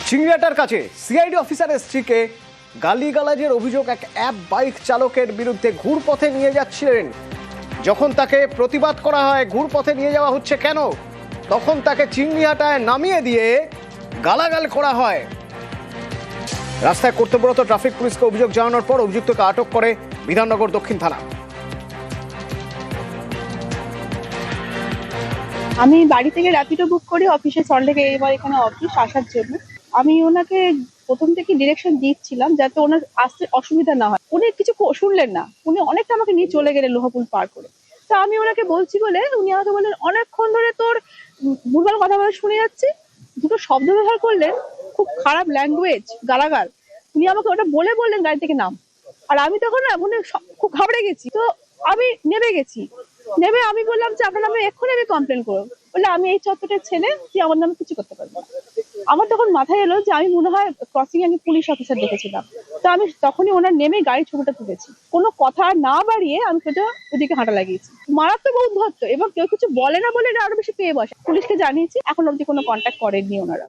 চিংড়িয়াটার কাছে সিআইডি অফিসারের স্ত্রীকে গালিগালাজের অভিযোগ এক অ্যাপ বাইক চালকের বিরুদ্ধে ঘুরপথে নিয়ে যাচ্ছিলেন। যখন তাকে প্রতিবাদ করা হয় ঘুরপথে নিয়ে যাওয়া হচ্ছে কেন, তখন তাকে চিংড়িয়াটায় নামিয়ে দিয়ে গালাগাল করা হয়। রাস্তায় কর্তব্যরত ট্রাফিক পুলিশকে অভিযোগ জানানোর পর অভিযুক্তকে আটক করে বিধাননগর দক্ষিণ থানা। আমি বাড়ি থেকে র্যাপিডো বুক করি অফিসে, সল্টলেকে এবার এখানে অফিস আসার জন্য। আমি ওনাকে প্রথম থেকে ডিরেকশন দিচ্ছিলাম যাতে ওনার আসতে অসুবিধা না হয়। উনি কিছু শুনলেন না, উনি অনেকটা আমাকে নিয়ে চলে গেলেন লোহাপুল পার করে। তো আমি ওনাকে বলছি বলে উনি আমাকে বললেন, অনেকক্ষণ ধরে তোর ভুলভাল কথা বলা শুনে যাচ্ছি। দুটো শব্দ ব্যবহার করলেন, খুব খারাপ ল্যাঙ্গুয়েজ, গালাগাল। উনি আমাকে ওটা বললেন গাড়ি থেকে নাম। আর আমি তখন না মানে খুব ঘাবড়ে গেছি। তো আমি নেমে আমি বললাম যে আপনার নামে এক্ষুনি আমি কমপ্লেন করবো। বললে আমি এই চত্বরের ছেলে, তুই আমার নামে কিছু করতে পারবো না। আমার তখন মাথায় এলো যে আমি মনে হয় ক্রসিং আমি পুলিশ অফিসার দেখেছিলাম। তো আমি তখনই ওনার নেমে গাড়ির ছবিটা তুলেছি। কোনো কথা না বাড়িয়ে আমি সোজা ওদিকে হাঁটা লাগিয়েছি। মারাত্মক উদ্ধত্ত এবং কেউ কিছু বলে না আরো বেশি পেয়ে বসে। পুলিশকে জানিয়েছি, এখন অব্দি কোনো কন্ট্যাক্ট করেননি ওনারা।